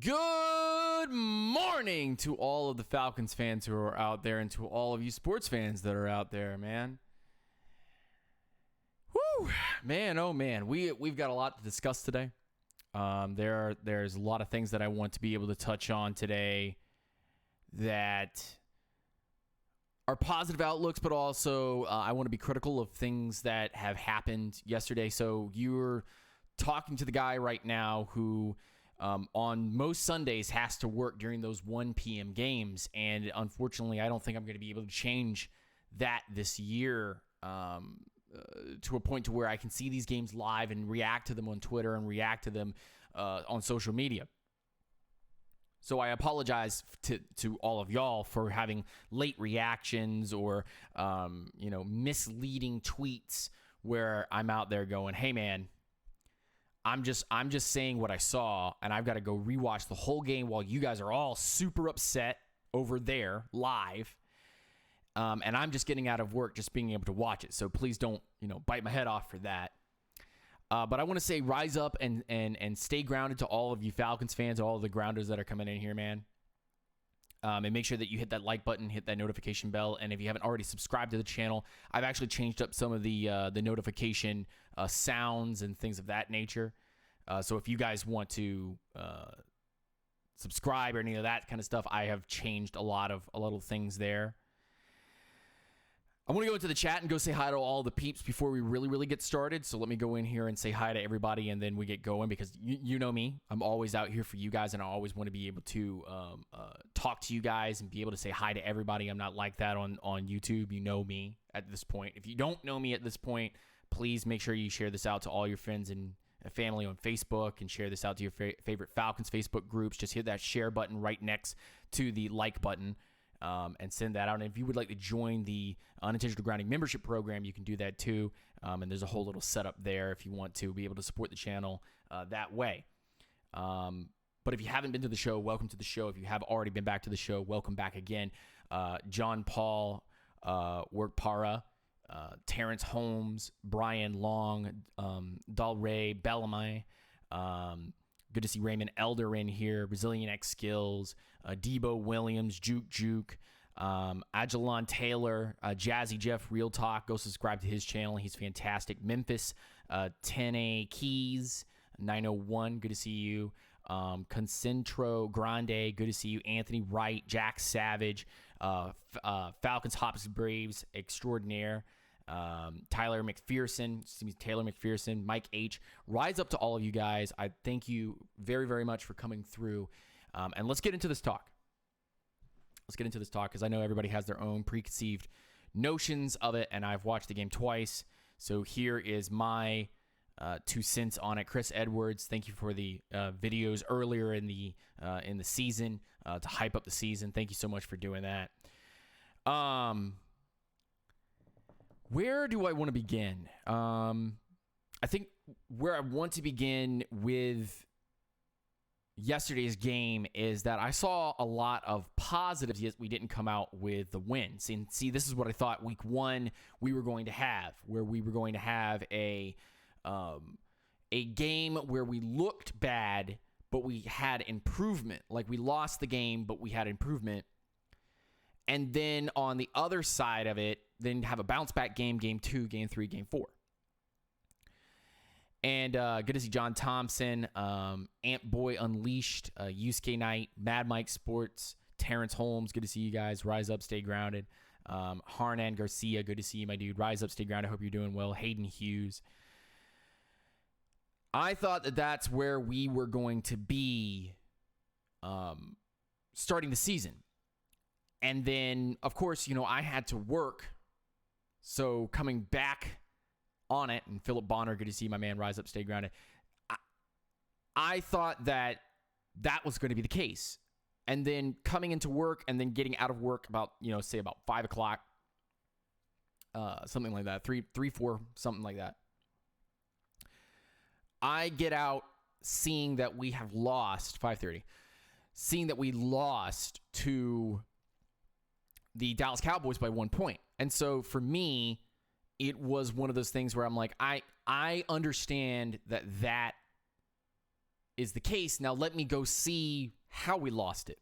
Good morning to all of the Falcons fans who are out there and to all of you sports fans that are out there, man. Whew, man, oh man, we've got a lot to discuss today. There's a lot of things that I want to be able to touch on today that are positive outlooks, but also I want to be critical of things that have happened yesterday. So you're talking to the guy right now who on most Sundays has to work during those 1 p.m. games. And unfortunately, I don't think I'm going to be able to change that this year to a point to where I can see these games live and react to them on Twitter and react to them on social media. So I apologize to all of y'all for having late reactions or, misleading tweets where I'm out there going, hey, man, I'm just saying what I saw, and I've got to go rewatch the whole game while you guys are all super upset over there live. And I'm just getting out of work just being able to watch it. So please don't, bite my head off for that. But I want to say rise up and stay grounded to all of you Falcons fans, all of the grounders that are coming in here, man. And make sure that you hit that like button, hit that notification bell. And if you haven't already subscribed to the channel, I've actually changed up some of the notification sounds and things of that nature. So if you guys want to subscribe or any of that kind of stuff, I have changed a lot of things there. I want to go into the chat and go say hi to all the peeps before we really get started. So let me go in here and say hi to everybody, and then we get going because you know me. I'm always out here for you guys, and I always want to be able to talk to you guys and be able to say hi to everybody. I'm not like that on YouTube. You know me at this point. If you don't know me at this point, please make sure you share this out to all your friends and family on Facebook and share this out to your favorite Falcons Facebook groups. Just hit that share button right next to the like button. And send that out. And if you would like to join the Unintentional Grounding membership program, you can do that too. And there's a whole little setup there if you want to be able to support the channel that way. But if you haven't been to the show, welcome to the show. If you have already been back to the show, welcome back again. John Paul Workpara, Terrence Holmes, Brian Long, Dalray Bellamy. Good to see Raymond Elder in here. Resilient X Skills, Debo Williams, Juke, Ajalon Taylor, Jazzy Jeff Real Talk. Go subscribe to his channel. He's fantastic. Memphis, 10A Keys, 901. Good to see you. Concentro Grande. Good to see you. Anthony Wright, Jack Savage, Falcons, Hops, Braves Extraordinaire. Taylor McPherson, Mike H. Rise up to all of you guys. I thank you very, very much for coming through. And let's get into this talk. Because I know everybody has their own preconceived notions of it, and I've watched the game twice. So here is my 2 cents on it. Chris Edwards, thank you for the videos earlier in the season to hype up the season. Thank you so much for doing that. Where do I want to begin? I think where I want to begin with yesterday's game is that I saw a lot of positives, yet we didn't come out with the wins. And see, this is what I thought week 1 we were going to have, where we were going to have a game where we looked bad, but we had improvement. Like we lost the game, but we had improvement. And then on the other side of it, then have a bounce back game 2, game 3, game 4. And good to see John Thompson, Ant Boy Unleashed, Yusuke Knight, Mad Mike Sports, Terrence Holmes. Good to see you guys. Rise up, stay grounded. Harnan Garcia, good to see you, my dude. Rise Up, Stay Ground. I hope you're doing well. Hayden Hughes. I thought that that's where we were going to be starting the season. And then, of course, I had to work. So coming back on it, and Philip Bonner, good to see my man. Rise Up, Stay Grounded. I thought that was going to be the case. And then coming into work and then getting out of work about, say about 5 o'clock, something like that, 3, 4, something like that. I get out seeing that we have lost, 5:30, seeing that we lost to the Dallas Cowboys by 1 point. And so for me, it was one of those things where I'm like, I understand that is the case. Now let me go see how we lost it.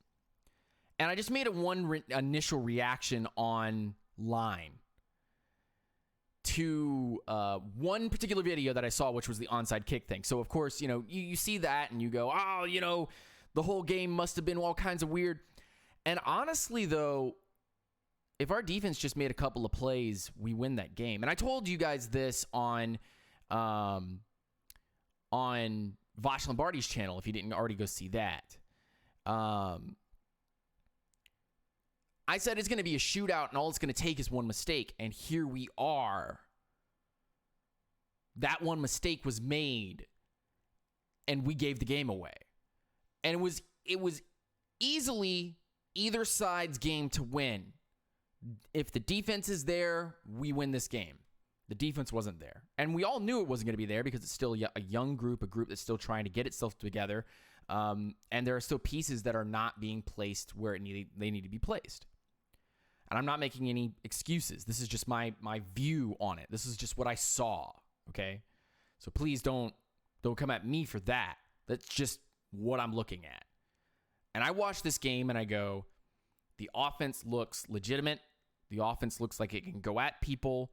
And I just made initial reaction online to one particular video that I saw, which was the onside kick thing. So, of course, you see that and you go, oh, the whole game must have been all kinds of weird. And honestly, though, if our defense just made a couple of plays, we win that game. And I told you guys this on Vosh Lombardi's channel, if you didn't already go see that. I said it's going to be a shootout and all it's going to take is one mistake. And here we are. That one mistake was made and we gave the game away. And it was easily either side's game to win. If the defense is there, we win this game. The defense wasn't there. And we all knew it wasn't going to be there because it's still a young group, a group that's still trying to get itself together. And there are still pieces that are not being placed where they need to be placed. And I'm not making any excuses. This is just my view on it. This is just what I saw, okay? So please don't come at me for that. That's just what I'm looking at. And I watch this game and I go, the offense looks legitimate. The offense looks like it can go at people.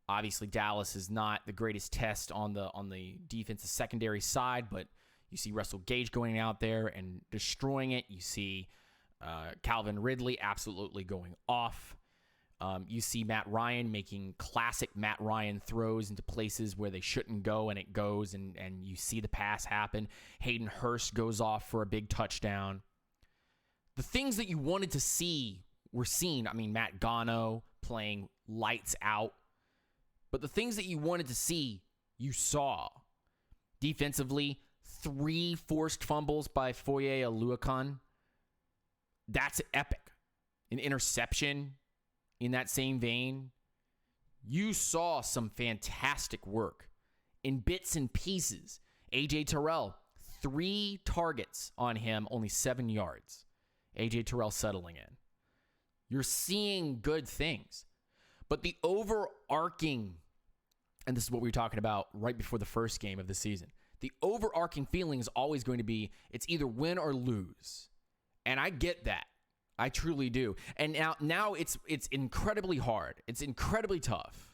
Obviously, Dallas is not the greatest test on the defensive secondary side, but you see Russell Gage going out there and destroying it. You see Calvin Ridley absolutely going off. You see Matt Ryan making classic Matt Ryan throws into places where they shouldn't go, and it goes, and you see the pass happen. Hayden Hurst goes off for a big touchdown. The things that you wanted to see were seen. I mean, Matt Gano playing lights out. But the things that you wanted to see, you saw. Defensively, 3 forced fumbles by Foye Oluokun. That's epic. An interception in that same vein. You saw some fantastic work in bits and pieces. A.J. Terrell, 3 targets on him, only 7 yards. A.J. Terrell settling in. You're seeing good things. But the overarching, and this is what we were talking about right before the first game of the season, the overarching feeling is always going to be it's either win or lose. And I get that. I truly do. And now it's incredibly hard. It's incredibly tough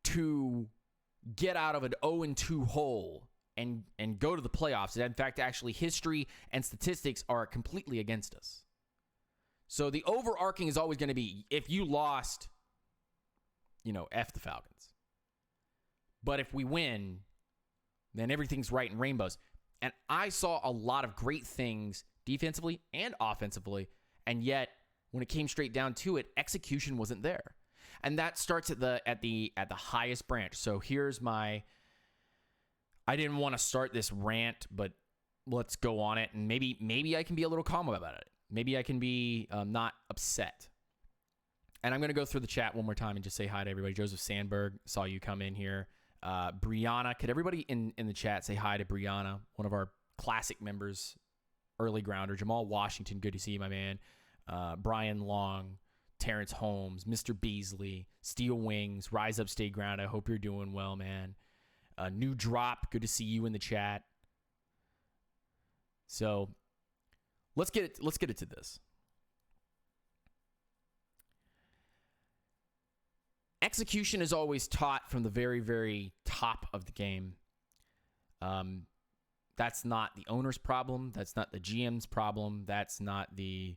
to get out of an 0-2 hole and go to the playoffs. And in fact, actually, history and statistics are completely against us. So the overarching is always going to be, if you lost, F the Falcons. But if we win, then everything's right in rainbows. And I saw a lot of great things defensively and offensively, and yet when it came straight down to it, execution wasn't there. And that starts at the highest branch. So here's I didn't want to start this rant, but let's go on it, and maybe I can be a little calm about it. Maybe I can be not upset. And I'm going to go through the chat one more time and just say hi to everybody. Joseph Sandberg, saw you come in here. Brianna, could everybody in the chat say hi to Brianna, one of our classic members, early grounder. Jamal Washington, good to see you, my man. Brian Long, Terrence Holmes, Mr. Beasley, Steel Wings, Rise Up, Stay Ground. I hope you're doing well, man. New Drop, good to see you in the chat. So let's get it to this. Execution is always taught from the very, very top of the game. That's not the owner's problem. That's not the GM's problem. That's not the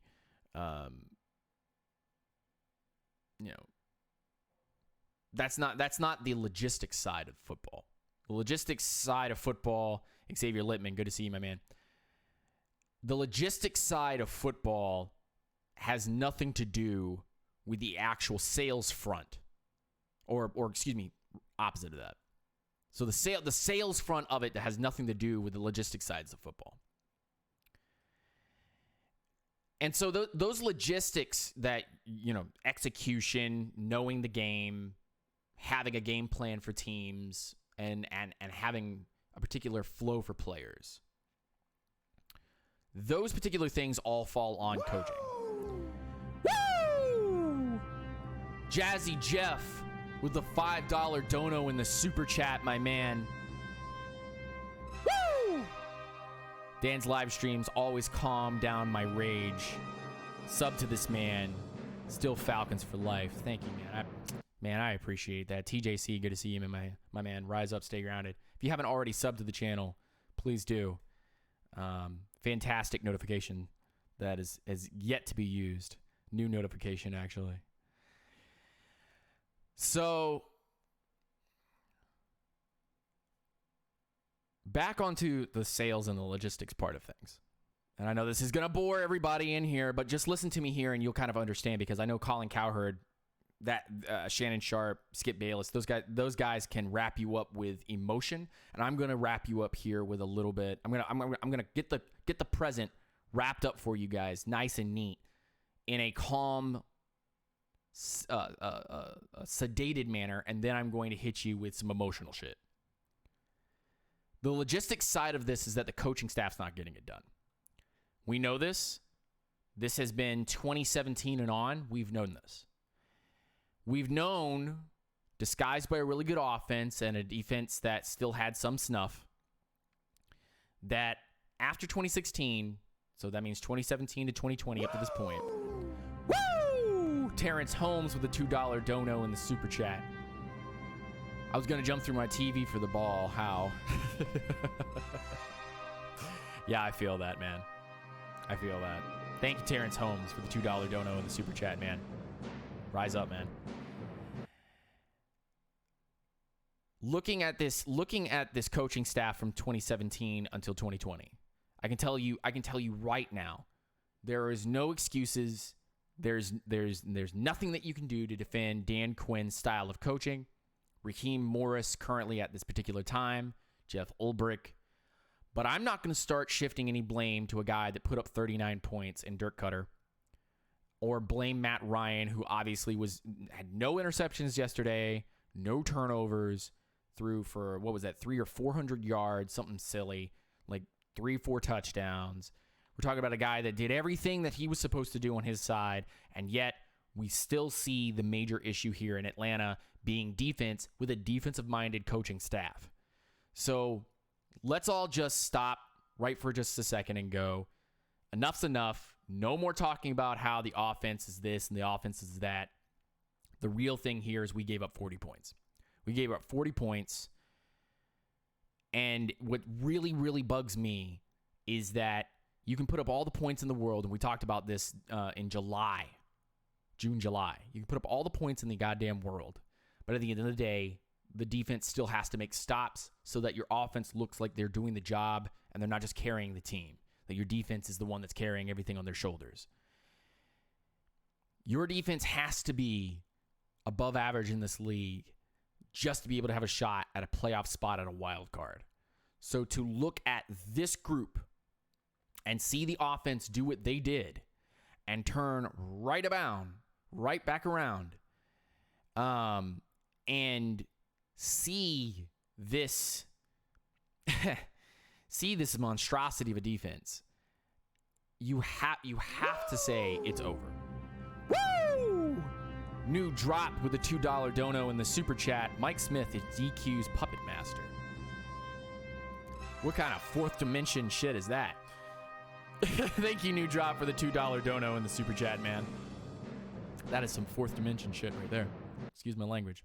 that's not the logistics side of football. The logistics side of football, Xavier Littman, good to see you, my man. The logistics side of football has nothing to do with the actual sales front, or excuse me, opposite of that. So the sales front of it has nothing to do with the logistics sides of football. And so those logistics that, execution, knowing the game, having a game plan for teams, and having a particular flow for players, those particular things all fall on coaching. Woo! Jazzy Jeff with the $5 dono in the super chat, my man. Woo! Dan's live streams always calm down my rage. Sub to this man. Still Falcons for life. Thank you, man. I appreciate that. TJC, good to see you, my man. Rise up, stay grounded. If you haven't already subbed to the channel, please do. Fantastic notification that is yet to be used. New notification, actually. So, back onto the sales and the logistics part of things. And I know this is going to bore everybody in here, but just listen to me here and you'll kind of understand, because I know Colin Cowherd, that Shannon Sharp, Skip Bayless, those guys can wrap you up with emotion, and I'm going to wrap you up here with a little bit. I'm going to get the present wrapped up for you guys, nice and neat, in a calm, sedated manner, and then I'm going to hit you with some emotional shit. The logistics side of this is that the coaching staff's not getting it done. We know this. This has been 2017 and on. We've known this. We've known, disguised by a really good offense and a defense that still had some snuff, that after 2016, so that means 2017 to 2020 up to this point. Woo! Terrence Holmes with a $2 dono in the super chat. I was going to jump through my TV for the ball. How? Yeah, I feel that, man. I feel that. Thank you, Terrence Holmes, for the $2 dono in the super chat, man. Rise up, man. Looking at this coaching staff from 2017 until 2020, I can tell you right now, there is no excuses. There's nothing that you can do to defend Dan Quinn's style of coaching. Raheem Morris currently at this particular time, Jeff Ulbrich. But I'm not going to start shifting any blame to a guy that put up 39 points in Dirk Cutter, or blame Matt Ryan, who obviously had no interceptions yesterday, no turnovers, threw for, 300 or 400 yards, something silly, like 3-4 touchdowns. We're talking about a guy that did everything that he was supposed to do on his side, and yet we still see the major issue here in Atlanta being defense with a defensive-minded coaching staff. So let's all just stop right for just a second and go, enough's enough. No more talking about how the offense is this and the offense is that. The real thing here is we gave up 40 points. We gave up 40 points. And what really, really bugs me is that you can put up all the points in the world, and we talked about this in June, July. You can put up all the points in the goddamn world. But at the end of the day, the defense still has to make stops so that your offense looks like they're doing the job and they're not just carrying the team. That your defense is the one that's carrying everything on their shoulders. Your defense has to be above average in this league just to be able to have a shot at a playoff spot at a wild card. So to look at this group and see the offense do what they did and turn right back around, and see this monstrosity of a defense, you have to say it's over. Woo! New drop with a $2 dono in the super chat. Mike Smith is DQ's puppet master. What kind of fourth dimension shit is that? Thank you, New Drop, for the $2 dono in the super chat, man. That is some fourth dimension shit right there. Excuse my language.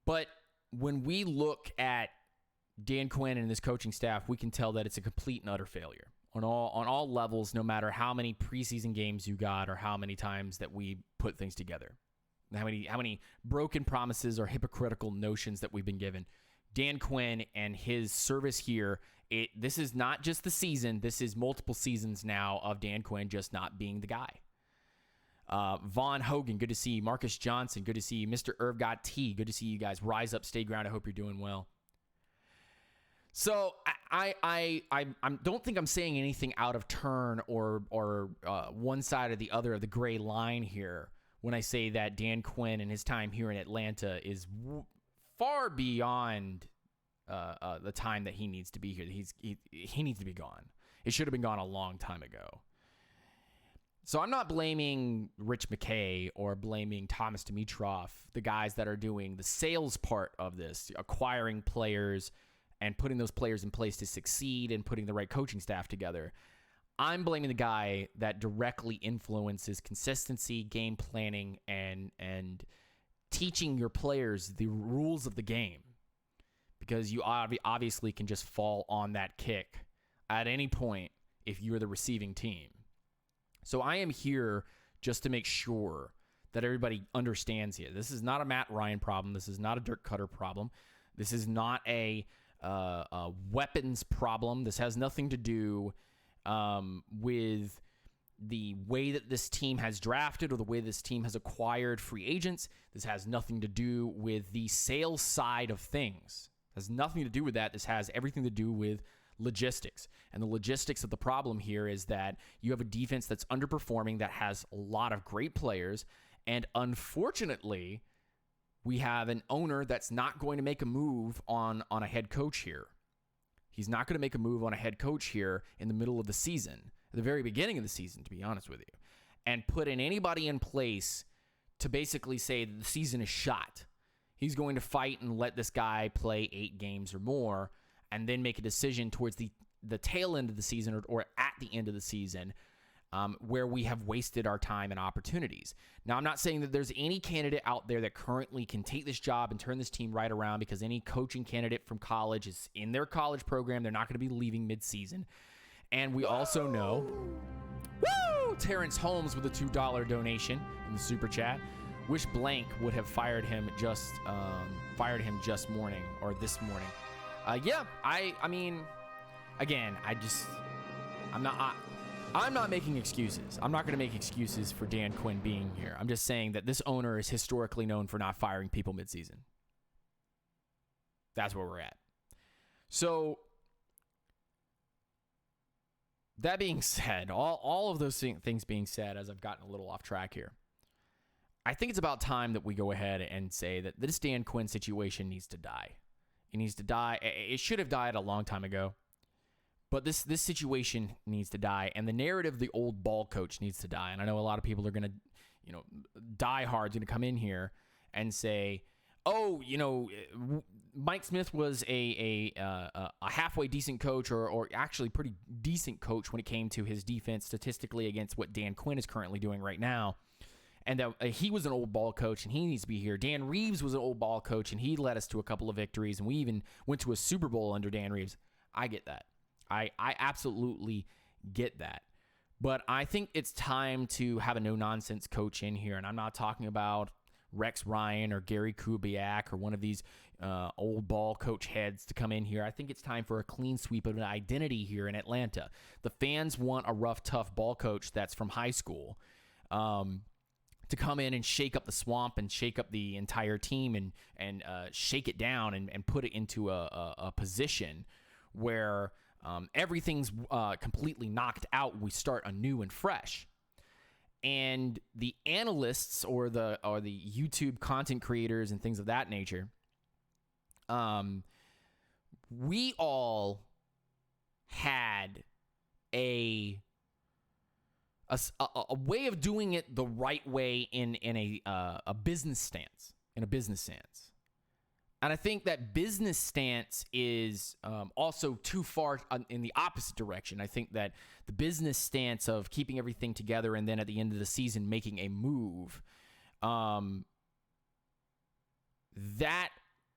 But when we look at Dan Quinn and this coaching staff, we can tell that it's a complete and utter failure. on all levels, no matter how many preseason games you got or how many times that we put things together. How many broken promises or hypocritical notions that we've been given. Dan Quinn and his service here, this is not just the season. This is multiple seasons now of Dan Quinn just not being the guy. Vaughn Hogan, good to see you. Marcus Johnson, good to see you. Mr. Irvgott T, good to see you guys. Rise up, stay ground. I hope you're doing well. So I don't think I'm saying anything out of turn or one side or the other of the gray line here when I say that Dan Quinn and his time here in Atlanta is far beyond the time that he needs to be here. He needs to be gone. It should have been gone a long time ago. So I'm not blaming Rich McKay or blaming Thomas Dimitroff, the guys that are doing the sales part of this, acquiring players and putting those players in place to succeed and putting the right coaching staff together. I'm blaming the guy that directly influences consistency, game planning, and teaching your players the rules of the game. Because you obviously can just fall on that kick at any point if you're the receiving team. So I am here just to make sure that everybody understands here. This is not a Matt Ryan problem. This is not a Dirk Cutter problem. This is not a weapons problem. This has nothing to do with the way that this team has drafted or the way this team has acquired free agents. This has nothing to do with the sales side of things. It has nothing to do with that. This has everything to do with logistics. And the logistics of the problem here is that you have a defense that's underperforming, that has a lot of great players, and unfortunately, we have an owner that's not going to make a move on a head coach here. He's not going to make a move on a head coach here in the middle of the season, at the very beginning of the season, to be honest with you, and putting anybody in place to basically say that the season is shot. He's going to fight and let this guy play 8 games or more and then make a decision towards the tail end of the season or at the end of the season where we have wasted our time and opportunities. Now, I'm not saying that there's any candidate out there that currently can take this job and turn this team right around, because any coaching candidate from college is in their college program. They're not going to be leaving midseason. And we also know, Terrence Holmes with a $2 donation in the super chat. Wish Blank would have fired him just this morning. I mean, again, I'm not making excuses. I'm not going to make excuses for Dan Quinn being here. I'm just saying that this owner is historically known for not firing people midseason. That's where we're at. So, that being said, all of those things being said, as I've gotten a little off track here, I think it's about time that we go ahead and say that this Dan Quinn situation needs to die. It needs to die. It should have died a long time ago. But this situation needs to die, and the narrative of the old ball coach needs to die. And I know a lot of people are going to, die hard, going to come in here and say, "Oh, Mike Smith was a halfway decent coach, or actually pretty decent coach when it came to his defense statistically against what Dan Quinn is currently doing right now." And that he was an old ball coach, and he needs to be here. Dan Reeves was an old ball coach, and he led us to a couple of victories, and we even went to a Super Bowl under Dan Reeves. I get that. I absolutely get that. But I think it's time to have a no-nonsense coach in here, and I'm not talking about Rex Ryan or Gary Kubiak or one of these old ball coach heads to come in here. I think it's time for a clean sweep of an identity here in Atlanta. The fans want a rough, tough ball coach that's from high school to come in and shake up the swamp and shake up the entire team and shake it down and put it into a position where everything's completely knocked out. We start anew and fresh. And the analysts or the YouTube content creators and things of that nature, we all had a way of doing it the right way in a business stance. And I think that business stance is also too far in the opposite direction. I think that the business stance of keeping everything together and then at the end of the season making a move, that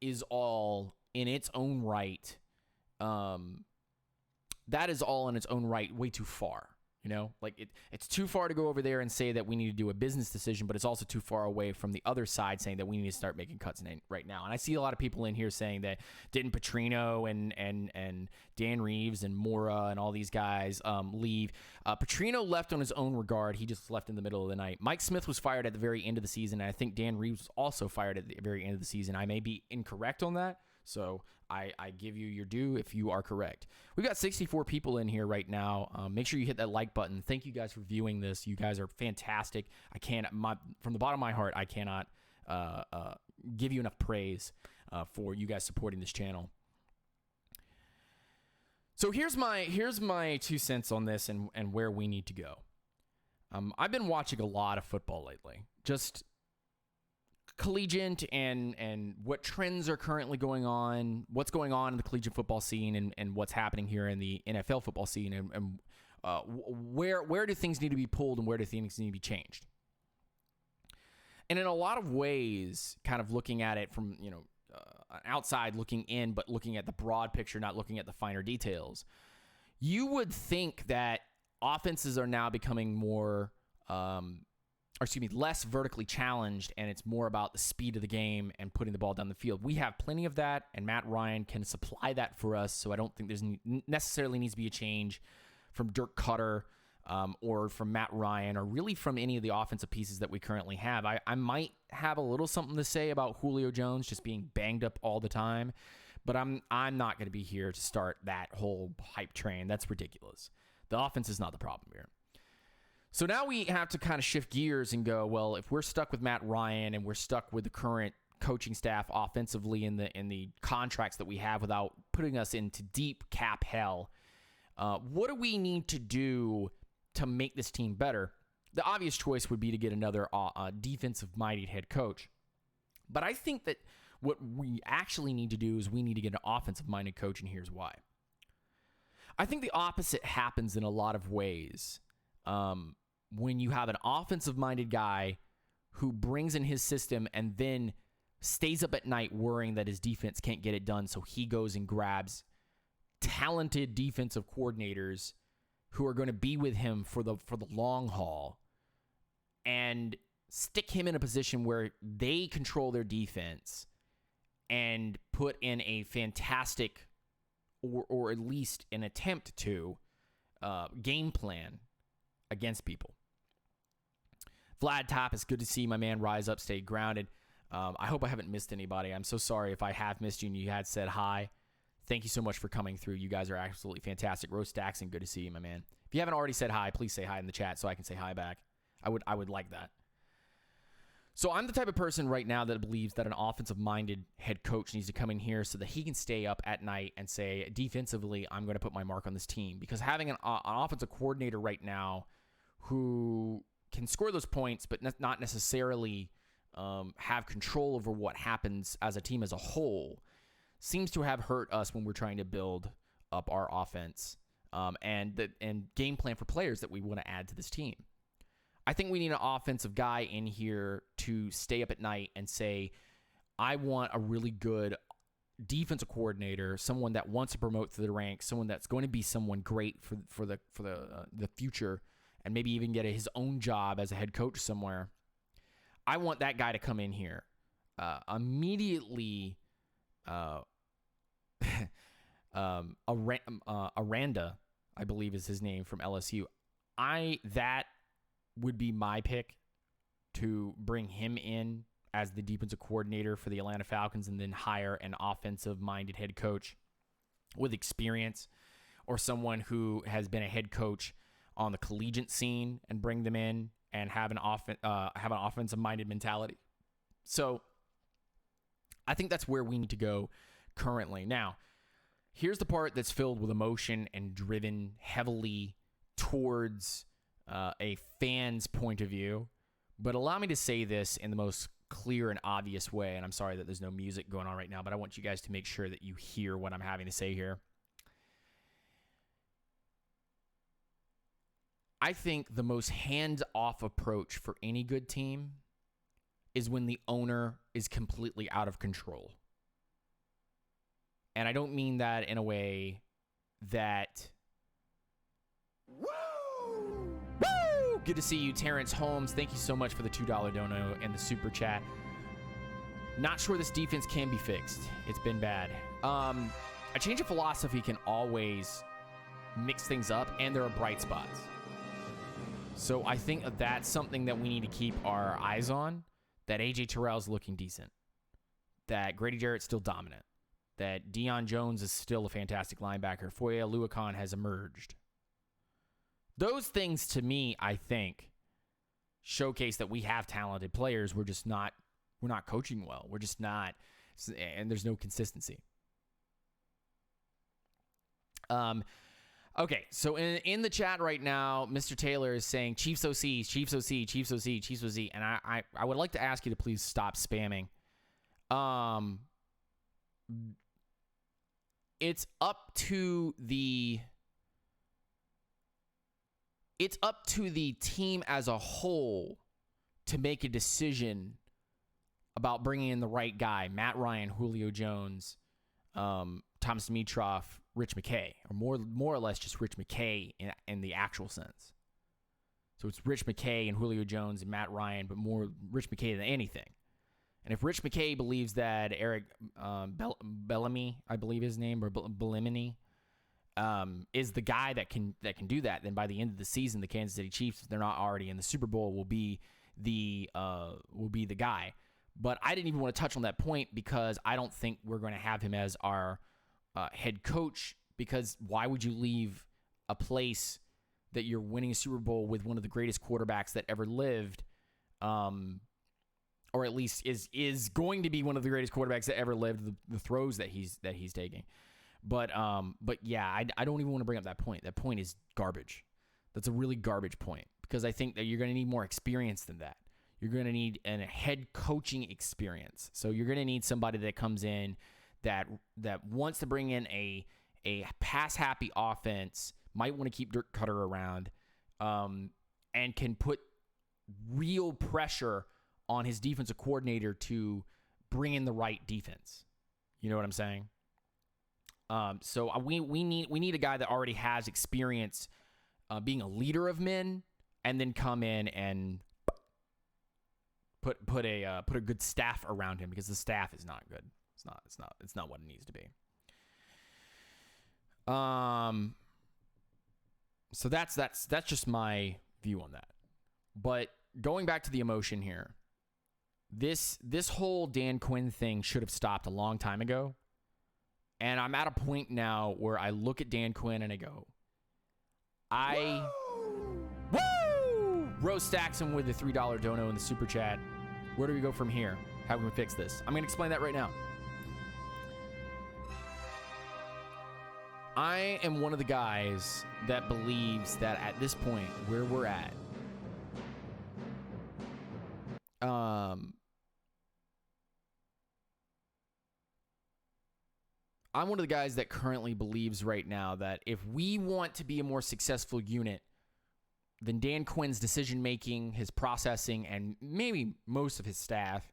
is all in its own right that is all in its own right way too far. Like it's too far to go over there and say that we need to do a business decision, but it's also too far away from the other side saying that we need to start making cuts right now. And I see a lot of people in here saying that didn't Petrino and Dan Reeves and Mora and all these guys leave. Petrino left on his own regard. He just left in the middle of the night. Mike Smith was fired at the very end of the season, and I think Dan Reeves was also fired at the very end of the season. I may be incorrect on that, so I give you your due if you are correct. We've got 64 people in here right now. Make sure you hit that like button. Thank you guys for viewing this. You guys are fantastic. From the bottom of my heart, I cannot give you enough praise for you guys supporting this channel. So here's my 2 cents on this and where we need to go. I've been watching a lot of football lately. Just collegiate and what trends are currently going on, what's going on in the collegiate football scene and what's happening here in the NFL football scene and where do things need to be pulled and where do things need to be changed. And in a lot of ways, kind of looking at it from, outside looking in, but looking at the broad picture, not looking at the finer details, you would think that offenses are now becoming less vertically challenged, and it's more about the speed of the game and putting the ball down the field. We have plenty of that, and Matt Ryan can supply that for us, so I don't think there's necessarily needs to be a change from Dirk Cutter or from Matt Ryan or really from any of the offensive pieces that we currently have. I might have a little something to say about Julio Jones just being banged up all the time, but I'm not going to be here to start that whole hype train. That's ridiculous. The offense is not the problem here. So now we have to kind of shift gears and go, well, if we're stuck with Matt Ryan and we're stuck with the current coaching staff offensively in the contracts that we have without putting us into deep cap hell, what do we need to do to make this team better? The obvious choice would be to get another defensive-minded head coach. But I think that what we actually need to do is we need to get an offensive-minded coach, and here's why. I think the opposite happens in a lot of ways. When you have an offensive-minded guy who brings in his system and then stays up at night worrying that his defense can't get it done, so he goes and grabs talented defensive coordinators who are going to be with him for the long haul and stick him in a position where they control their defense and put in a fantastic or at least an attempt to game plan against people. Vlad Top, it's good to see my man rise up, stay grounded. I hope I haven't missed anybody. I'm so sorry if I have missed you and you had said hi. Thank you so much for coming through. You guys are absolutely fantastic. Rose Daxon, good to see you, my man. If you haven't already said hi, please say hi in the chat so I can say hi back. I would like that. So I'm the type of person right now that believes that an offensive-minded head coach needs to come in here so that he can stay up at night and say, defensively, I'm going to put my mark on this team. Because having an offensive coordinator right now who can score those points but not necessarily have control over what happens as a team as a whole seems to have hurt us when we're trying to build up our offense and game plan for players that we want to add to this team. I think we need an offensive guy in here to stay up at night and say, I want a really good defensive coordinator, someone that wants to promote through the ranks, someone that's going to be someone great for the future, and maybe even get his own job as a head coach somewhere. I want that guy to come in here immediately. Aranda, I believe is his name, from LSU. That would be my pick to bring him in as the defensive coordinator for the Atlanta Falcons and then hire an offensive-minded head coach with experience or someone who has been a head coach on the collegiate scene and bring them in and have an offensive-minded mentality. So I think that's where we need to go currently. Now, here's the part that's filled with emotion and driven heavily towards a fan's point of view. But allow me to say this in the most clear and obvious way. And I'm sorry that there's no music going on right now, but I want you guys to make sure that you hear what I'm having to say here. I think the most hands-off approach for any good team is when the owner is completely out of control. And I don't mean that in a way that Good to see you, Terrence Holmes. Thank you so much for the $2 dono and the super chat. Not sure this defense can be fixed. It's been bad. A change of philosophy can always mix things up, and there are bright spots. So I think that's something that we need to keep our eyes on, that A.J. Terrell's looking decent, that Grady Jarrett's still dominant, that Deion Jones is still a fantastic linebacker. Foye Oluokun has emerged. Those things, to me, I think, showcase that we have talented players. We're not coaching well. We're just not, and there's no consistency. Okay, so in the chat right now, Mr. Taylor is saying Chiefs OC, Chiefs OC, Chiefs OC, Chiefs OC, and I would like to ask you to please stop spamming. It's up to the team as a whole to make a decision about bringing in the right guy. Matt Ryan, Julio Jones, Thomas Dimitroff, Rich McKay, or more or less just Rich McKay in the actual sense. So it's Rich McKay and Julio Jones and Matt Ryan, but more Rich McKay than anything. And if Rich McKay believes that Eric Bellamy, I believe his name, or Bellimini, is the guy that can do that, then by the end of the season, the Kansas City Chiefs, if they're not already in the Super Bowl, will be the guy. But I didn't even want to touch on that point because I don't think we're going to have him as our head coach, because why would you leave a place that you're winning a Super Bowl with one of the greatest quarterbacks that ever lived, or at least is going to be one of the greatest quarterbacks that ever lived, the throws that he's taking. But yeah, I don't even want to bring up that point. That point is garbage. That's a really garbage point, because I think that you're going to need more experience than that. You're going to need a head coaching experience. So you're going to need somebody that comes in that wants to bring in a pass-happy offense, might want to keep Dirk Cutter around, and can put real pressure on his defensive coordinator to bring in the right defense. You know what I'm saying? So we need a guy that already has experience being a leader of men, and then come in and put a good staff around him, because the staff is not good. It's not what it needs to be. So that's just my view on that. But going back to the emotion here, this whole Dan Quinn thing should have stopped a long time ago. And I'm at a point now where I look at Dan Quinn and I go, Woo! Rose Staxon with the $3 dono in the super chat. Where do we go from here? How can we fix this? I'm going to explain that right now. I am one of the guys that believes that at this point where we're at, I'm one of the guys that currently believes right now that if we want to be a more successful unit, then Dan Quinn's decision-making, his processing, and maybe most of his staff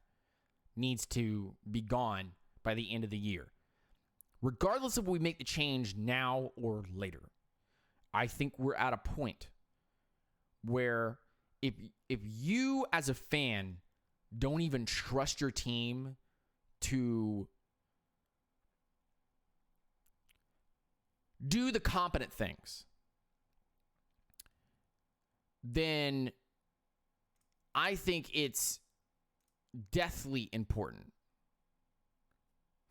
needs to be gone by the end of the year. Regardless of if we make the change now or later, I think we're at a point where if you as a fan don't even trust your team to do the competent things, then I think it's deathly important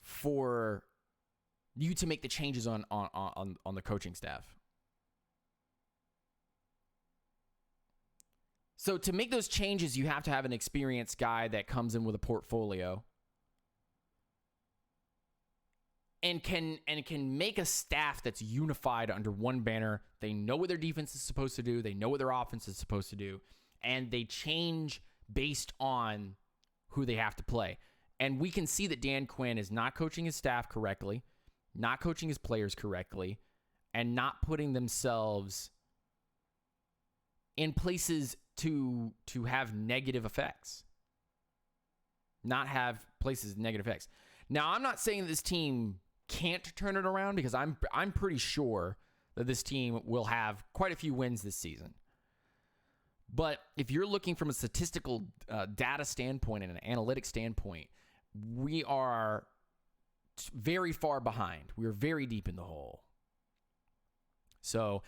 for you to make the changes on the coaching staff. So to make those changes, you have to have an experienced guy that comes in with a portfolio and can make a staff that's unified under one banner. They know what their defense is supposed to do. They know what their offense is supposed to do. And they change based on who they have to play. And we can see that Dan Quinn is not coaching his staff correctly, not coaching his players correctly, and not putting themselves in places to have negative effects. Not have places negative effects. Now, I'm not saying this team can't turn it around, because I'm pretty sure that this team will have quite a few wins this season. But if you're looking from a statistical data standpoint and an analytic standpoint, we are very far behind. We are very deep in the hole. So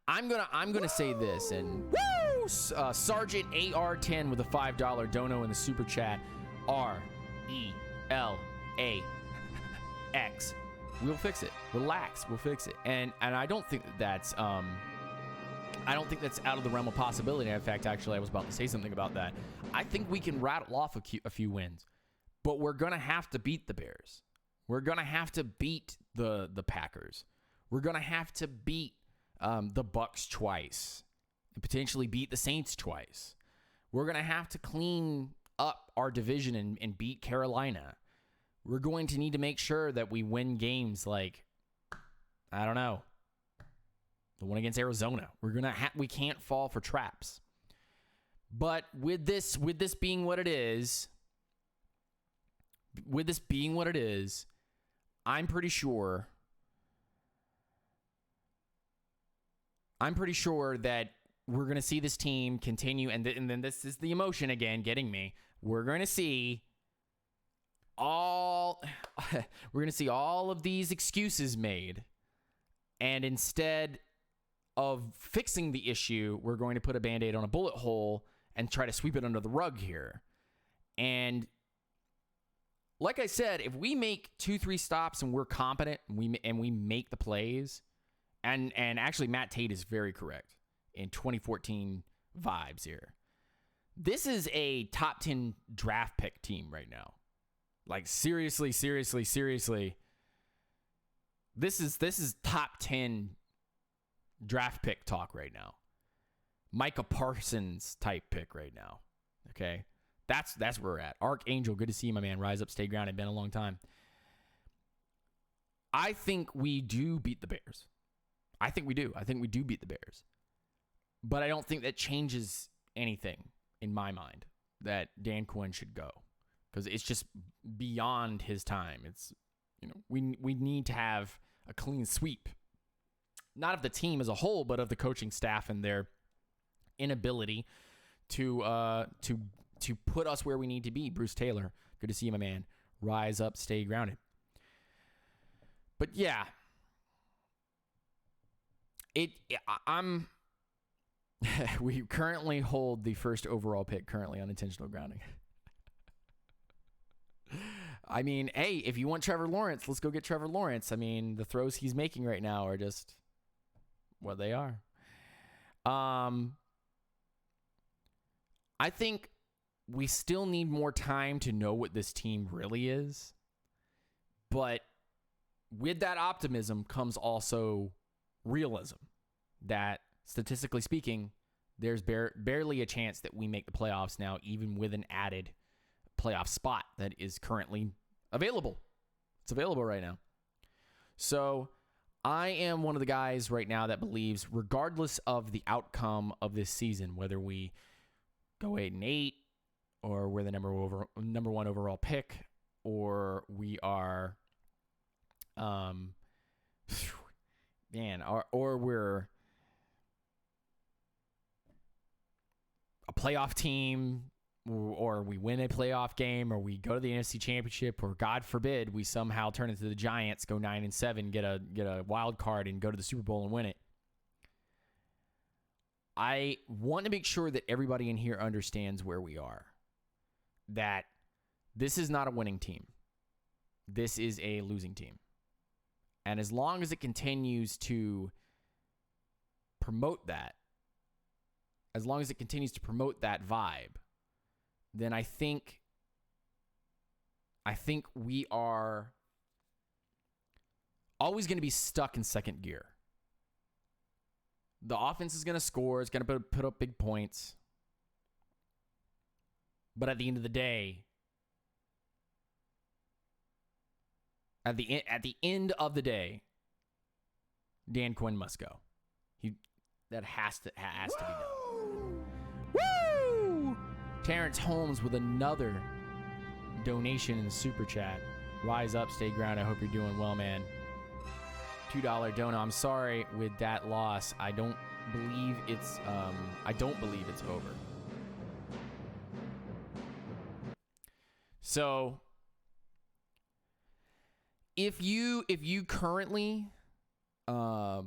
I'm gonna say this, and woo! Sergeant AR10 with a $5 dono in the super chat. RELAX. We'll fix it. Relax. We'll fix it. And I don't think that's out of the realm of possibility. In fact, actually, I was about to say something about that. I think we can rattle off a few wins, but we're gonna have to beat the Bears. We're gonna have to beat the Packers. We're gonna have to beat the Bucks twice, and potentially beat the Saints twice. We're gonna have to clean up our division and beat Carolina. We're going to need to make sure that we win games like, I don't know, the one against Arizona. We can't fall for traps. But with this being what it is, I'm pretty sure that we're going to see this team continue, and then this is the emotion again getting me. We're going to see all of these excuses made, and instead of fixing the issue, we're going to put a Band-Aid on a bullet hole and try to sweep it under the rug here. And like I said, if we make 2-3 stops and we're competent and we make the plays, and actually Matt Tate is very correct in 2014 vibes here. This is a top 10 draft pick team right now. Like seriously. This is top 10 draft pick talk right now. Micah Parsons type pick right now. Okay? That's where we're at. Archangel, good to see you, my man. Rise up, stay grounded. Been a long time. I think we do beat the Bears. I think we do. I think we do beat the Bears. But I don't think that changes anything in my mind that Dan Quinn should go, because it's just beyond his time. It's, we need to have a clean sweep, not of the team as a whole, but of the coaching staff and their inability to put us where we need to be. Bruce Taylor, good to see you, my man. Rise up, stay grounded. But yeah, we currently hold the first overall pick currently on intentional grounding. I mean, hey, if you want Trevor Lawrence, let's go get Trevor Lawrence. I mean, the throws he's making right now are just what they are. I think we still need more time to know what this team really is. But with that optimism comes also realism that, statistically speaking, there's barely a chance that we make the playoffs now, even with an added playoff spot that is currently available. It's available right now. So I am one of the guys right now that believes, regardless of the outcome of this season, whether we go 8-8 or we're the number one overall pick, or we are or we're a playoff team, or we win a playoff game, or we go to the NFC Championship, or God forbid we somehow turn into the Giants, go 9-7, get a wild card and go to the Super Bowl and win it. I want to make sure that everybody in here understands where we are. That this is not a winning team. This is a losing team. And as long as it continues to promote that, vibe, then I think we are always going to be stuck in second gear. The offense is going to score. It's going to put up big points. But at the end of the day, at the end of the day, Dan Quinn must go. That has to be done. Woo! Terrence Holmes with another donation in the super chat. Rise up, stay grounded. I hope you're doing well, man. $2 dono. I'm sorry with that loss. I don't believe it's over. So if you currently add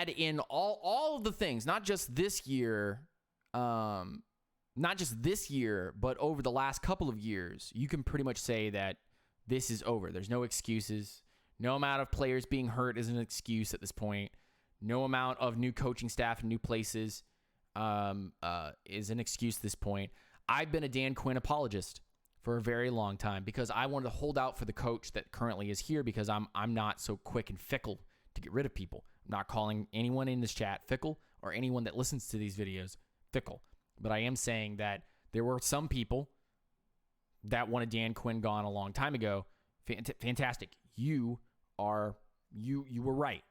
in all of the things, not just this year, but over the last couple of years, you can pretty much say that this is over. There's no excuses. No amount of players being hurt is an excuse at this point. No amount of new coaching staff and new places is an excuse at this point. I've been a Dan Quinn apologist for a very long time because I wanted to hold out for the coach that currently is here because I'm not so quick and fickle to get rid of people. I'm not calling anyone in this chat fickle or anyone that listens to these videos fickle. But I am saying that there were some people that wanted Dan Quinn gone a long time ago. Fantastic. You were right.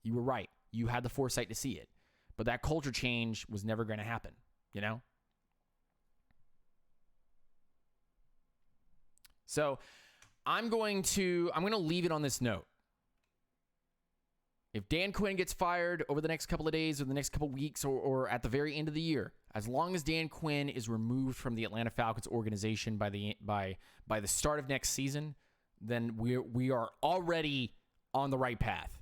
You were right. You had the foresight to see it. But that culture change was never going to happen, you know? So I'm going to leave it on this note. If Dan Quinn gets fired over the next couple of days or the next couple of weeks or at the very end of the year, as long as Dan Quinn is removed from the Atlanta Falcons organization by the start of next season, then we are already on the right path.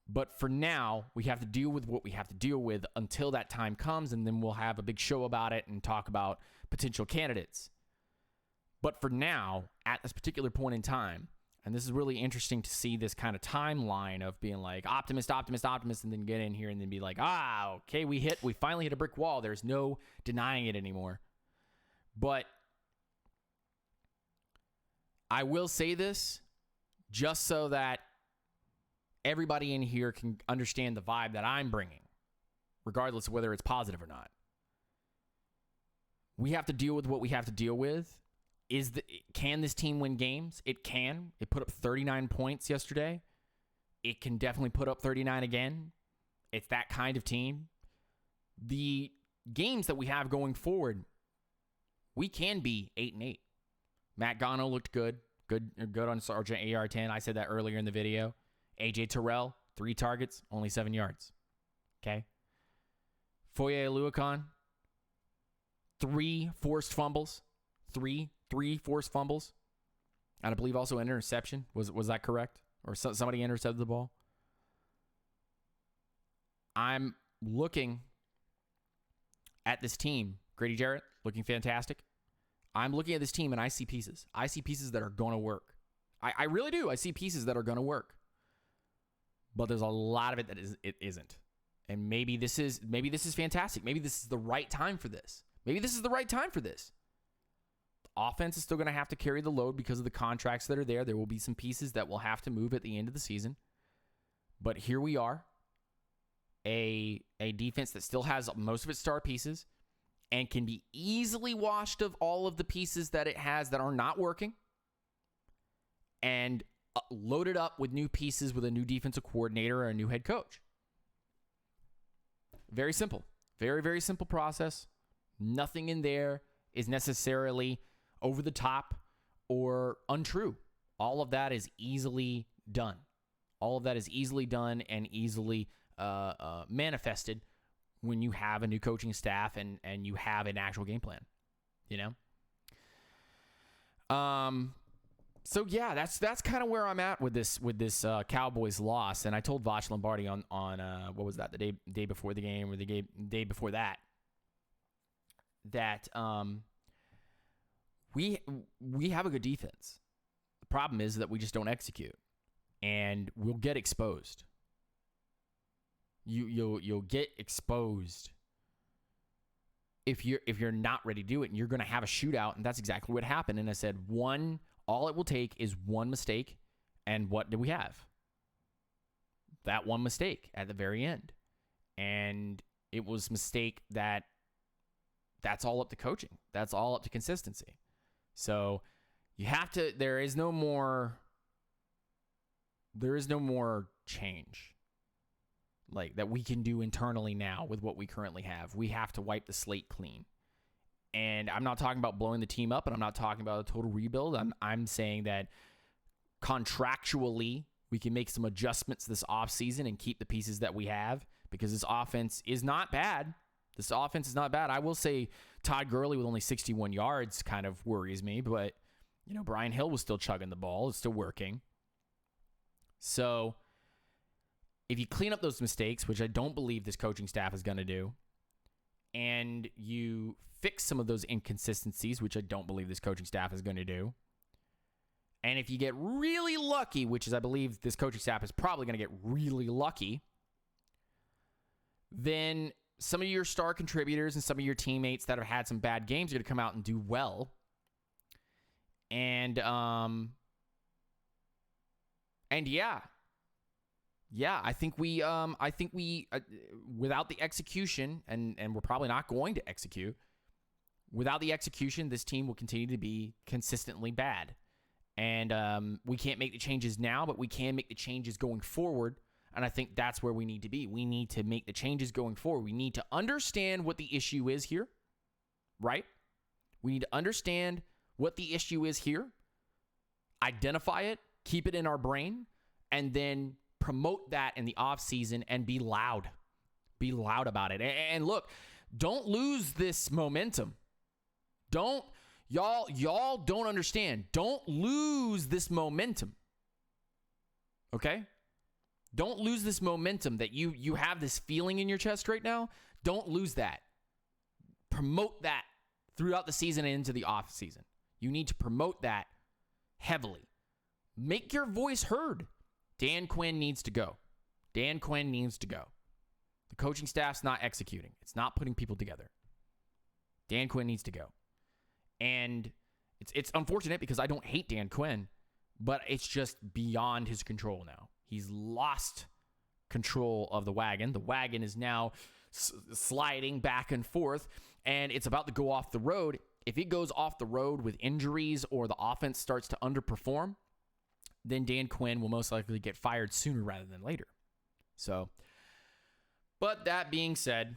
But for now, we have to deal with what we have to deal with until that time comes, and then we'll have a big show about it and talk about potential candidates. But for now, at this particular point in time, and this is really interesting to see this kind of timeline of being like optimist, and then get in here and then be like, okay, we finally hit a brick wall. There's no denying it anymore. But I will say this just so that everybody in here can understand the vibe that I'm bringing, regardless of whether it's positive or not. We have to deal with what we have to deal with. Can this team win games? It can. It put up 39 points yesterday. It can definitely put up 39 again. It's that kind of team. The games that we have going forward, we can be 8-8. Matt Gano looked good on Sergeant AR-10. I said that earlier in the video. AJ Terrell, 3 targets, only 7 yards. Okay. Foye Oluokun, 3 forced fumbles. Three forced fumbles. And I believe also an interception. Was that correct? Or somebody intercepted the ball? I'm looking at this team. Grady Jarrett, looking fantastic. I'm looking at this team and I see pieces. I see pieces that are going to work. I really do. I see pieces that are going to work. But there's a lot of it that isn't. And maybe this is fantastic. Maybe this is the right time for this. Offense is still going to have to carry the load because of the contracts that are there. There will be some pieces that will have to move at the end of the season. But here we are, a defense that still has most of its star pieces and can be easily washed of all of the pieces that it has that are not working and loaded up with new pieces with a new defensive coordinator or a new head coach. Very simple. Very, very simple process. Nothing in there is necessarily over the top or untrue. All of that is easily done. And easily manifested when you have a new coaching staff and you have an actual game plan, you know? So yeah, that's kind of where I'm at with this Cowboys loss. And I told Voch Lombardi on what was that, the day before the game or the day before that we have a good defense. The problem is that we just don't execute, and we'll get exposed. You'll get exposed if you're not ready to do it, and you're going to have a shootout, and that's exactly what happened. And I said all it will take is one mistake, and what did we have? That one mistake at the very end, and it was a mistake that's all up to coaching. That's all up to consistency. So you have to, there is no more change like that we can do internally now with what we currently have. We have to wipe the slate clean. And I'm not talking about blowing the team up, and I'm not talking about a total rebuild. I'm saying that contractually We can make some adjustments this offseason and keep the pieces that we have because this offense is not bad. This offense is not bad. I will say Todd Gurley with only 61 yards kind of worries me, but, Brian Hill was still chugging the ball. It's still working. So if you clean up those mistakes, which I don't believe this coaching staff is going to do, and you fix some of those inconsistencies, which I don't believe this coaching staff is going to do, and if you get really lucky, which is I believe this coaching staff is probably going to get really lucky, then some of your star contributors and some of your teammates that have had some bad games are going to come out and do well. And yeah, I think we without the execution, and we're probably not going to execute. Without the execution, this team will continue to be consistently bad. And we can't make the changes now, but we can make the changes going forward. And I think that's where we need to be. We need to make the changes going forward. We need to understand what the issue is here, right? We need to understand what the issue is here, identify it, keep it in our brain, and then promote that in the offseason and be loud. Be loud about it. And look, don't lose this momentum. Y'all don't understand. Don't lose this momentum. Okay? Don't lose this momentum that you have this feeling in your chest right now. Don't lose that. Promote that throughout the season and into the off season. You need to promote that heavily. Make your voice heard. Dan Quinn needs to go. Dan Quinn needs to go. The coaching staff's not executing. It's not putting people together. Dan Quinn needs to go. And it's unfortunate because I don't hate Dan Quinn, but it's just beyond his control now. He's lost control of the wagon. The wagon is now sliding back and forth, and it's about to go off the road. If it goes off the road with injuries or the offense starts to underperform, then Dan Quinn will most likely get fired sooner rather than later. So, but that being said,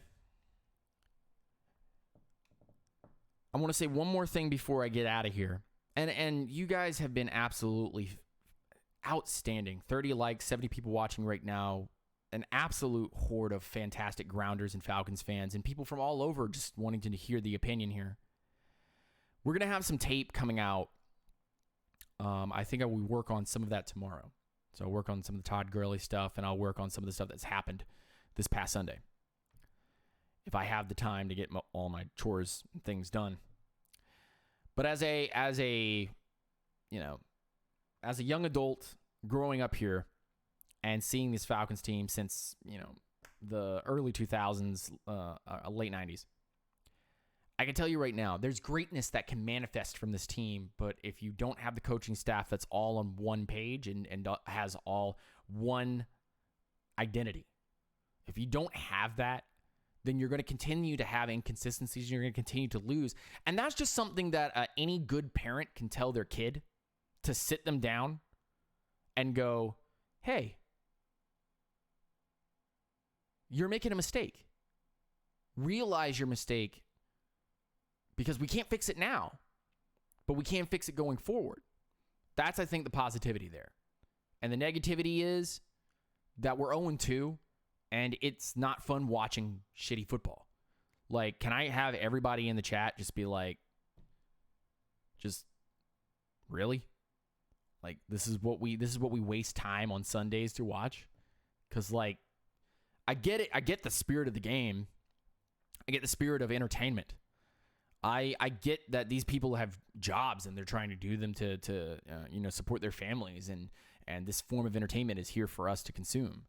I want to say one more thing before I get out of here. And you guys have been absolutely outstanding. 30 likes, 70 people watching right now. An absolute horde of fantastic Grounders and Falcons fans and people from all over just wanting to hear the opinion here. We're going to have some tape coming out. I think I will work on some of that tomorrow. So I'll work on some of the Todd Gurley stuff, and I'll work on some of the stuff that's happened this past Sunday, if I have the time to get all my chores and things done. But as a young adult growing up here and seeing this Falcons team since, the early 2000s, late 90s, I can tell you right now, there's greatness that can manifest from this team, but if you don't have the coaching staff that's all on one page and has all one identity, if you don't have that, then you're going to continue to have inconsistencies and you're going to continue to lose. And that's just something that any good parent can tell their kid, to sit them down and go, hey, you're making a mistake. Realize your mistake, because we can't fix it now, but we can fix it going forward. That's, I think, the positivity there. And the negativity is that we're 0-2, and it's not fun watching shitty football. Like, can I have everybody in the chat just be like, just really? Like, this is what we waste time on Sundays to watch? Because, like, I get it. I get the spirit of the game. I get the spirit of entertainment. I get that these people have jobs and they're trying to do them to support their families, and this form of entertainment is here for us to consume.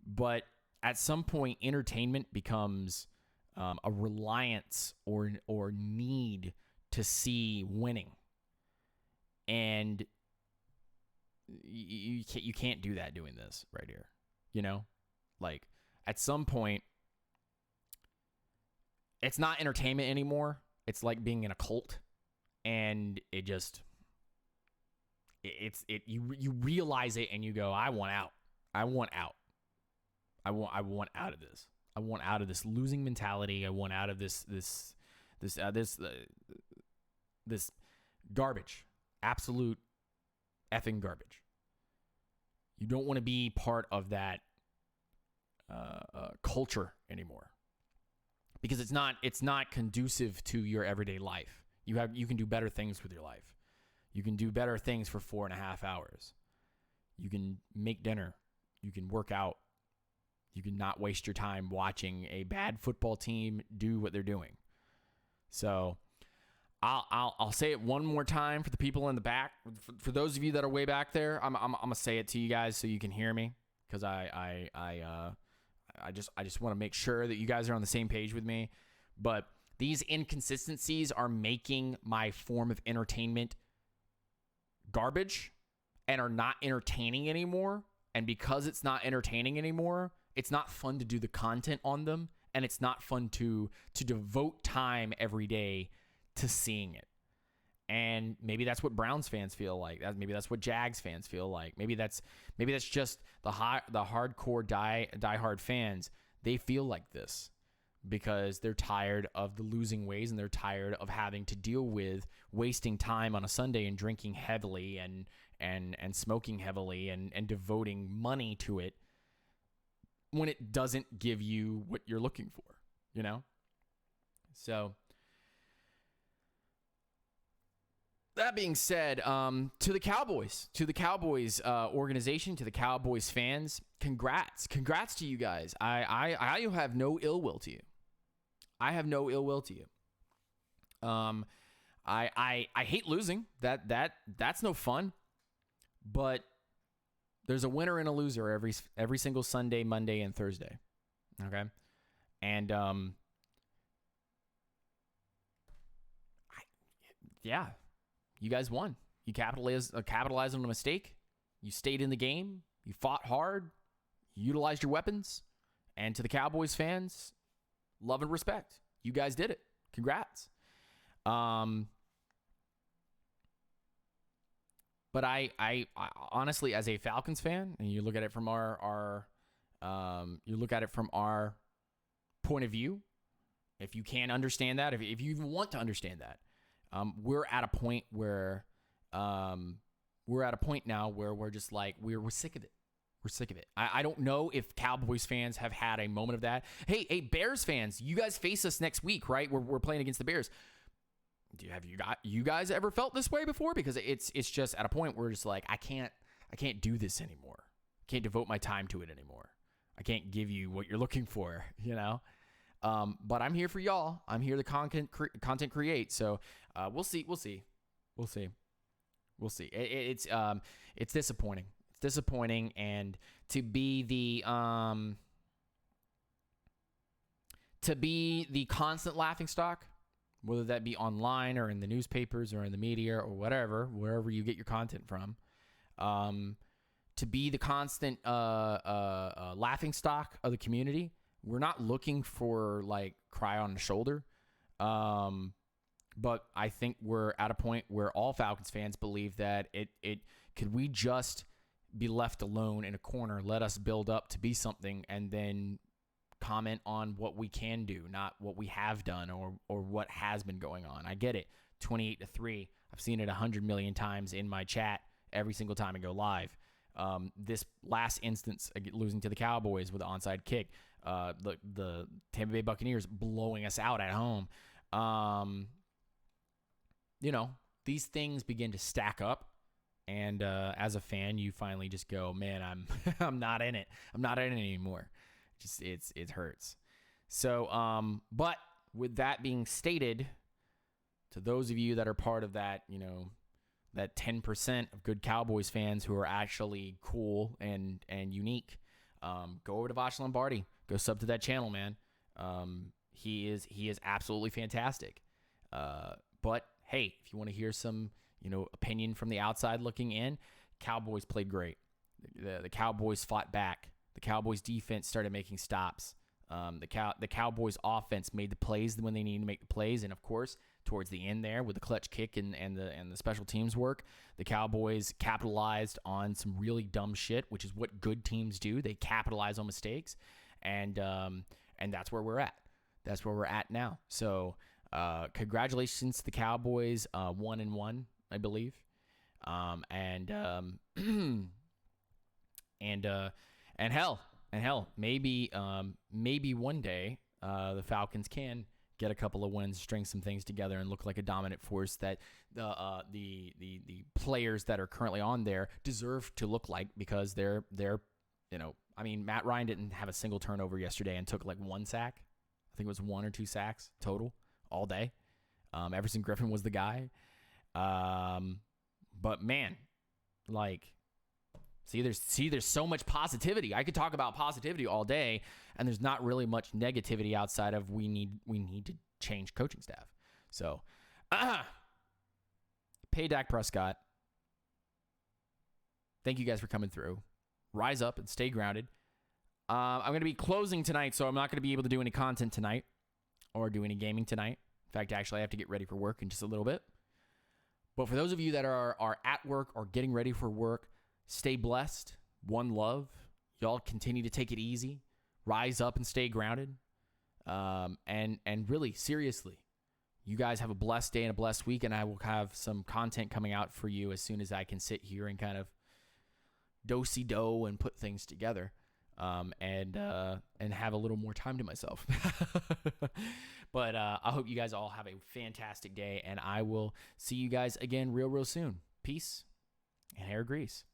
But at some point, entertainment becomes a reliance or need to see winning, and you can't do that doing this right here. Like, at some point, it's not entertainment anymore. It's like being in a cult, and you realize it and you go, I want out. I want out. I want out of this. I want out of this losing mentality. I want out of this garbage. Absolute effing garbage. You don't want to be part of that culture anymore, because it's not conducive to your everyday life. You can do better things with your life. You can do better things for 4.5 hours. You can make dinner. You can work out. You can not waste your time watching a bad football team do what they're doing. So I'll say it one more time for the people in the back. For those of you that are way back there, I'm gonna say it to you guys so you can hear me, because I just want to make sure that you guys are on the same page with me. But these inconsistencies are making my form of entertainment garbage and are not entertaining anymore. And because it's not entertaining anymore, it's not fun to do the content on them, and it's not fun to devote time every day to seeing it. And maybe that's what Browns fans feel like. Maybe that's what Jags fans feel like. Maybe that's just the hardcore diehard fans. They feel like this because they're tired of the losing ways, and they're tired of having to deal with wasting time on a Sunday and drinking heavily and smoking heavily and devoting money to it when it doesn't give you what you're looking for, you know? So that being said, to the Cowboys organization, to the Cowboys fans, congrats to you guys. I have no ill will to you. I have no ill will to you. I hate losing. That's no fun. But there's a winner and a loser every single Sunday, Monday, and Thursday. Okay, and yeah, you guys won. You capitalized on a mistake. You stayed in the game. You fought hard. You utilized your weapons. And to the Cowboys fans, love and respect. You guys did it. Congrats. But I honestly, as a Falcons fan, and you look at it from our point of view, if you can understand that, if you even want to understand that, we're at a point where now where we're just like we're sick of it. We're sick of it. I don't know if Cowboys fans have had a moment of that. Hey, Bears fans, you guys face us next week, right? We're playing against the Bears. Have you guys ever felt this way before? Because it's just at a point where we're just like, I can't do this anymore. I can't devote my time to it anymore. I can't give you what you're looking for, you know? But I'm here for y'all. I'm here to content create. So we'll see. It's disappointing. It's disappointing, and to be the constant laughingstock, whether that be online or in the newspapers or in the media or whatever, wherever you get your content from, to be the constant laughingstock of the community. We're not looking for like cry on the shoulder. But I think we're at a point where all Falcons fans believe that could we just be left alone in a corner, let us build up to be something, and then comment on what we can do, not what we have done or what has been going on. I get it. 28-3. I've seen it 100 million times in my chat every single time I go live. This last instance, losing to the Cowboys with an onside kick, the Tampa Bay Buccaneers blowing us out at home. These things begin to stack up. And as a fan, you finally just go, man, I'm not in it. I'm not in it anymore. Just it hurts. So, but with that being stated, to those of you that are part of that, that 10% of good Cowboys fans who are actually cool and unique, go over to Vash Lombardi. Go sub to that channel, man. He is absolutely fantastic. But hey, if you want to hear some, opinion from the outside looking in, Cowboys played great. The Cowboys fought back. The Cowboys defense started making stops. The Cowboys offense made the plays when they needed to make the plays, and of course, towards the end there with the clutch kick and the special teams work, the Cowboys capitalized on some really dumb shit, which is what good teams do. They capitalize on mistakes, and that's where we're at. That's where we're at now. So, congratulations to the Cowboys, 1-1, I believe, and And hell, maybe one day the Falcons can get a couple of wins, string some things together, and look like a dominant force that the players that are currently on there deserve to look like, because they're I mean, Matt Ryan didn't have a single turnover yesterday and took like 1 sack. I think it was 1 or 2 sacks total all day. Everson Griffin was the guy. But man, like, there's so much positivity. I could talk about positivity all day, and there's not really much negativity outside of we need to change coaching staff. So, pay Dak Prescott. Thank you guys for coming through. Rise up and stay grounded. I'm going to be closing tonight, so I'm not going to be able to do any content tonight or do any gaming tonight. In fact, actually, I have to get ready for work in just a little bit. But for those of you that are at work or getting ready for work, stay blessed. One love. Y'all continue to take it easy. Rise up and stay grounded. And really, seriously, you guys have a blessed day and a blessed week, and I will have some content coming out for you as soon as I can sit here and kind of do-si-do and put things together. And have a little more time to myself. But I hope you guys all have a fantastic day, and I will see you guys again real soon. Peace and hair grease.